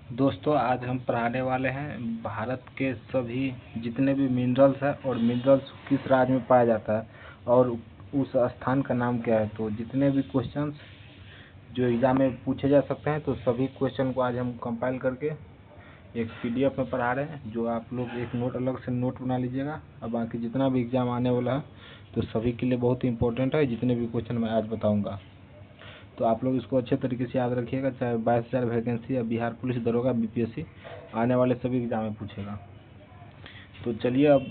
दोस्तों आज हम पढ़ाने वाले हैं भारत के सभी जितने भी मिनरल्स हैं और मिनरल्स किस राज्य में पाया जाता है और उस स्थान का नाम क्या है। तो जितने भी क्वेश्चंस जो एग्ज़ाम में पूछे जा सकते हैं तो सभी क्वेश्चन को आज हम कंपाइल करके एक पीडीएफ में पढ़ा रहे हैं, जो आप लोग एक नोट अलग से नोट बना लीजिएगा। और बाकी जितना भी एग्ज़ाम आने वाला है तो सभी के लिए बहुत ही इंपॉर्टेंट है जितने भी क्वेश्चन मैं आज बताऊँगा। तो आप लोग इसको अच्छे तरीके से याद रखिएगा, चाहे 22,000 वैकेंसी या बिहार पुलिस दरोगा बीपीएससी आने वाले सभी एग्जाम में पूछेगा। तो चलिए अब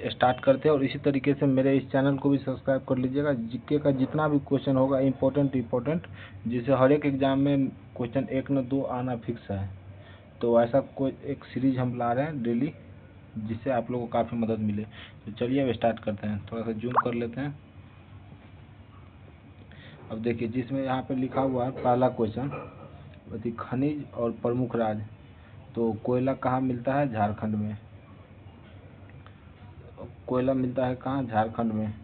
स्टार्ट करते हैं। और इसी तरीके से मेरे इस चैनल को भी सब्सक्राइब कर लीजिएगा। जीके का जितना भी क्वेश्चन होगा इम्पोर्टेंट जिससे हर एक एग्जाम में क्वेश्चन 1 न 2 आना फिक्स है। तो ऐसा कोई एक सीरीज हम ला रहे हैं डेली, जिससे आप लोगों को काफ़ी मदद मिले। तो चलिए अब स्टार्ट करते हैं। थोड़ा सा जूम कर लेते हैं। अब देखिए जिसमें यहाँ पे लिखा हुआ है पहला क्वेश्चन, खनिज और प्रमुख राज्य। तो कोयला कहाँ मिलता है? झारखंड में। कोयला मिलता है कहाँ? झारखंड में।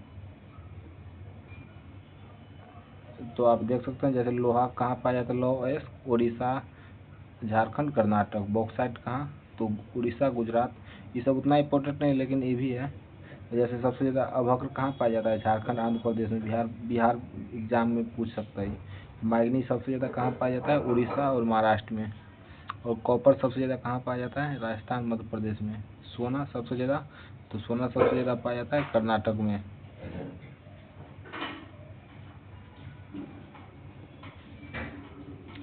तो आप देख सकते हैं जैसे लोहा कहाँ पाया जाता है? लौह उड़ीसा, झारखंड, कर्नाटक। बॉक्साइट कहाँ? तो उड़ीसा, गुजरात। ये सब उतना इम्पोर्टेंट नहीं लेकिन ये भी है। जैसे सबसे ज़्यादा अभ्रक कहाँ पाया जाता है? झारखंड, आंध्र प्रदेश में। बिहार एग्जाम में पूछ सकता है। मैग्नीज सबसे ज़्यादा कहाँ पाया जाता है? उड़ीसा और महाराष्ट्र में। और कॉपर सबसे ज़्यादा कहाँ पाया जाता है? राजस्थान, मध्य प्रदेश में। सोना सबसे ज़्यादा, तो सोना सबसे ज़्यादा पाया जाता है कर्नाटक में।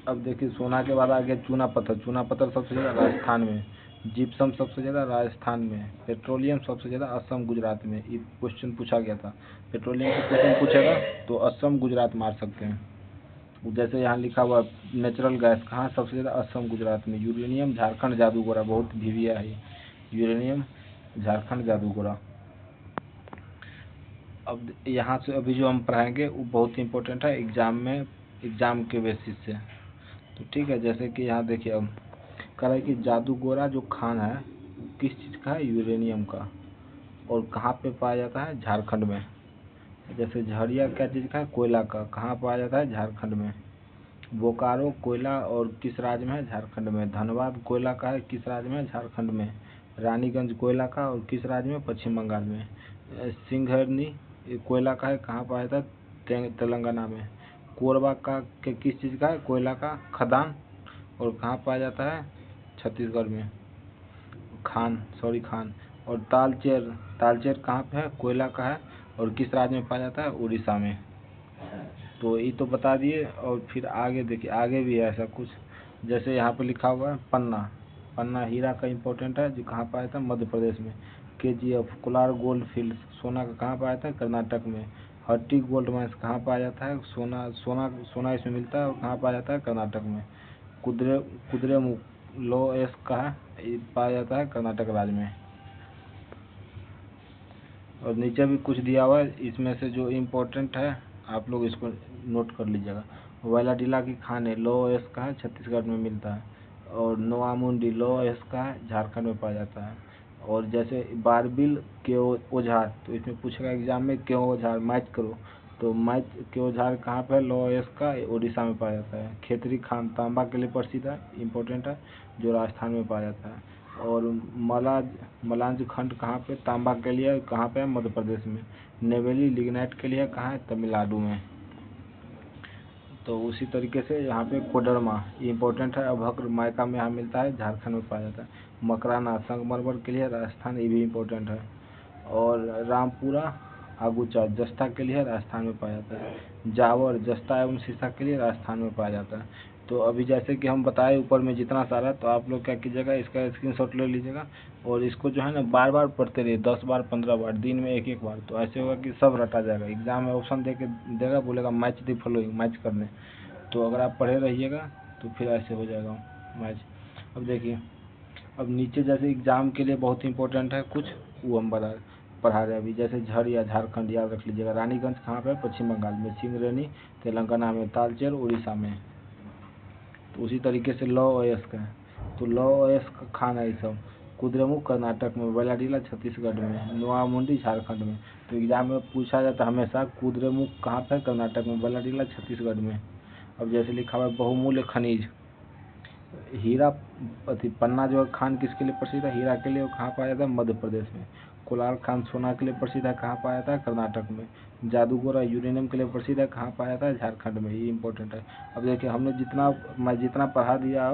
अब देखिए सोना के बाद आ गया चूना पत्थर। चूना पत्थर सबसे ज़्यादा राजस्थान में। जिप्सम सबसे ज़्यादा राजस्थान में। पेट्रोलियम सबसे ज़्यादा असम, गुजरात में। ये क्वेश्चन पूछा गया था। पेट्रोलियम का क्वेश्चन पूछेगा तो असम, गुजरात मार सकते हैं। जैसे यहाँ लिखा हुआ नेचुरल गैस कहाँ सबसे ज़्यादा? असम, गुजरात में। यूरेनियम झारखंड, जादूगोरा। बहुत भिविया है यूरेनियम, झारखंड, जादूगोरा। अब यहाँ से अभी जो हम पढ़ाएंगे वो बहुत इंपॉर्टेंट है एग्ज़ाम के बेसिस से। तो ठीक है, जैसे कि यहाँ देखिए अब कह रहा है कि जादूगोरा जो खान है किस चीज़ का है? यूरेनियम का। और कहाँ पे पाया जाता है? झारखंड में। जैसे झरिया क्या चीज़ का है? कोयला का। कहाँ पाया जाता है? झारखंड में। बोकारो कोयला और किस राज्य में है? झारखंड में। धनबाद कोयला का है किस राज्य में? झारखंड में। रानीगंज कोयला का और किस राज्य में? पश्चिम बंगाल में। सिंघरनी कोयला का है कहाँ पाया जाता है? तेलंगाना में। कोरबा का के किस चीज़ का है? कोयला का खदान। और कहाँ पाया जाता है? छत्तीसगढ़ में। खान। और तालचेर कहाँ पे है? कोयला का है और किस राज्य में पाया जाता है? उड़ीसा में। तो ये तो बता दिए। और फिर आगे देखिए, आगे भी है ऐसा कुछ। जैसे यहाँ पे लिखा हुआ है पन्ना हीरा का इम्पोर्टेंट है, जो कहाँ पाया जाता है? मध्य प्रदेश में। KGF कोलार गोल्ड फील्ड सोना का कहाँ पाया जाता है? कर्नाटक में। हट्टी गोल्ड माइंस कहाँ पाया जाता है? सोना इसमें मिलता है और कहाँ पाया जाता है? कर्नाटक में। कुद्रेमुख लो एस का है, ये पाया जाता है कर्नाटक राज्य में। और नीचे भी कुछ दिया हुआ है, इसमें से जो इम्पोर्टेंट है आप लोग इसको नोट कर लीजिएगा। वैलाडीला की खान है, लो एस का है, छत्तीसगढ़ में मिलता है। और नोआमुंडी लो एस का है, झारखंड में पाया जाता है। और जैसे बारबिल के औजार, तो इसमें पूछेगा एग्जाम में क्यों औजार मैच करो। तो मैच के औजार कहाँ पे? लो एस का उड़ीसा में पाया जाता है। खेतरी खान तांबा के लिए प्रसिद्ध है, इम्पोर्टेंट है, जो राजस्थान में पाया जाता है। और मलांज खंड कहाँ पे? तांबा के लिए कहाँ पे है? मध्य प्रदेश में। नेवेली लिग्नाइट के लिए कहाँ है? तमिलनाडु में। तो उसी तरीके से यहाँ पे कोडरमा इम्पोर्टेंट है, अभक्र मायका में यहाँ मिलता है, झारखंड में पाया जाता है। मकराना संगमरमर के लिए राजस्थान, ये भी इम्पोर्टेंट है। और रामपुरा आगूचा जस्ता के लिए राजस्थान में पाया जाता है। जावर जस्ता एवं सीसा के लिए राजस्थान में पाया जाता है। तो अभी जैसे कि हम बताए ऊपर में जितना सारा, तो आप लोग क्या कीजिएगा, इसका स्क्रीनशॉट ले लीजिएगा और इसको जो है ना बार बार पढ़ते रहिए, 10 बार 15 बार, दिन में एक बार। तो ऐसे होगा कि सब रटा जाएगा। एग्जाम में ऑप्शन देगा, बोलेगा मैच द फॉलोइंग, मैच करने। तो अगर आप पढ़े रहिएगा तो फिर ऐसे हो जाएगा मैच। अब देखिए, अब नीचे जैसे एग्जाम के लिए बहुत इंपॉर्टेंट है कुछ, वो हम पढ़ा रहे हैं अभी। जैसे झरिया झारखंड याद रख लीजिएगा। रानीगंज कहाँ पे? पश्चिम बंगाल में। सिंगरैनी तेलंगाना में। तालचेर उड़ीसा में। तो उसी तरीके से लौ ओएस का है, तो लौ ओएस का खान है ये सब। कुद्रेमुख कर्नाटक में। बैलाडीला छत्तीसगढ़ में। नोआमुंडी झारखंड में। तो एग्जाम में पूछा जाता है हमेशा कुद्रेमुख कहाँ पे? कर्नाटक में। बैलाडीला छत्तीसगढ़ में। अब जैसे लिखा हुआ है बहुमूल्य खनिज, हीरा पन्ना जो है खान किसके लिए प्रसिद्ध है? हीरा के लिए। वो कहाँ पाया जाता है? मध्य प्रदेश में। कोलार खान सोना के लिए प्रसिद्ध है, कहाँ पाया जाता है? कर्नाटक में। जादूगोरा यूरेनियम के लिए प्रसिद्ध है, कहाँ पाया जाता है? झारखंड में। ये इंपॉर्टेंट है। अब देखिए हमने मैं जितना पढ़ा दिया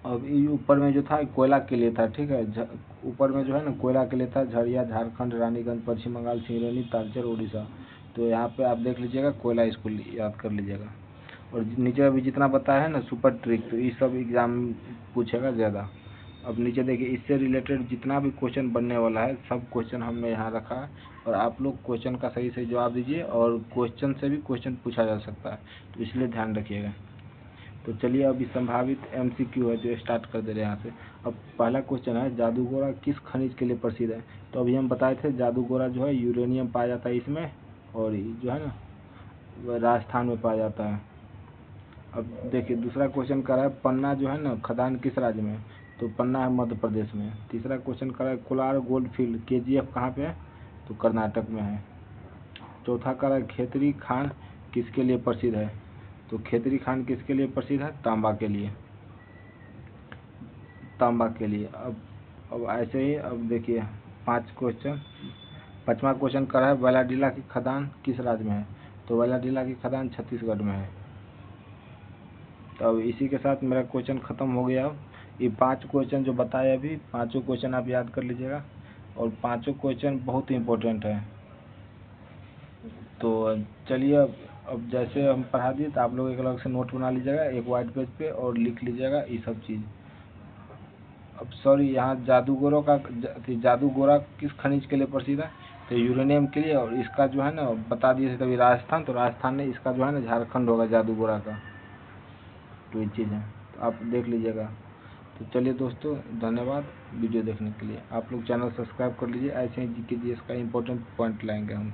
अब ये ऊपर में जो था कोयला के लिए था, ठीक है। ऊपर में जो है ना कोयला के लिए था, झरिया झारखंड, रानीगंज पश्चिम बंगाल, सिंगरौली तालचेर उड़ीसा। तो यहाँ पे आप देख लीजिएगा कोयला, इसको याद कर लीजिएगा। और नीचे अभी जितना बताया है ना सुपर ट्रिक, तो ये सब एग्जाम पूछेगा ज़्यादा। अब नीचे देखिए इससे रिलेटेड जितना भी क्वेश्चन बनने वाला है सब क्वेश्चन हमने यहाँ रखा है, और आप लोग क्वेश्चन का सही सही जवाब दीजिए, और क्वेश्चन से भी क्वेश्चन पूछा जा सकता है, तो इसलिए ध्यान रखिएगा। तो चलिए अभी संभावित MCQ है जो स्टार्ट कर दे रहे हैं यहाँ से। अब पहला क्वेश्चन है, जादूगोरा किस खनिज के लिए प्रसिद्ध है? तो अभी हम बताए थे जादूगोरा जो है यूरेनियम पाया जाता है इसमें, और जो है ना राजस्थान में पाया जाता है। अब देखिए दूसरा क्वेश्चन कर रहा है पन्ना जो है ना खदान किस राज्य में? तो पन्ना है मध्य प्रदेश में। तीसरा क्वेश्चन कर रहा है कोलार गोल्ड फील्ड KGF कहाँ पे है? तो कर्नाटक में है। चौथा कर रहा है खेतरी खान किसके लिए प्रसिद्ध है? तो खेतरी खान किसके लिए प्रसिद्ध है? तांबा के लिए। तांबा के लिए। अब ऐसे ही अब देखिए 5वां क्वेश्चन कर रहा है वेलाडीला की खदान किस राज्य में है? तो वेलाडीला की खदान छत्तीसगढ़ में है। तो अब इसी के साथ मेरा क्वेश्चन ख़त्म हो गया। अब ये 5 क्वेश्चन जो बताए अभी, पाँचों क्वेश्चन आप याद कर लीजिएगा, और पाँचों क्वेश्चन बहुत ही इम्पोर्टेंट है। तो चलिए अब जैसे हम पढ़ा दिए तो आप लोग एक अलग से नोट बना लीजिएगा एक वाइट पेज पे, और लिख लीजिएगा ये सब चीज़। अब सॉरी यहाँ जादूगोरा किस खनिज के लिए प्रसिद्ध है? तो यूरेनियम के लिए, और इसका जो है ना बता दिए थे तभी राजस्थान, तो राजस्थान ने इसका जो है ना झारखंड होगा जादूगोरा का। तो ये चीज़ है, तो आप देख लीजिएगा। तो चलिए दोस्तों धन्यवाद वीडियो देखने के लिए। आप लोग चैनल सब्सक्राइब कर लीजिए, ऐसे ही GK GS का इंपॉर्टेंट पॉइंट लाएंगे हम।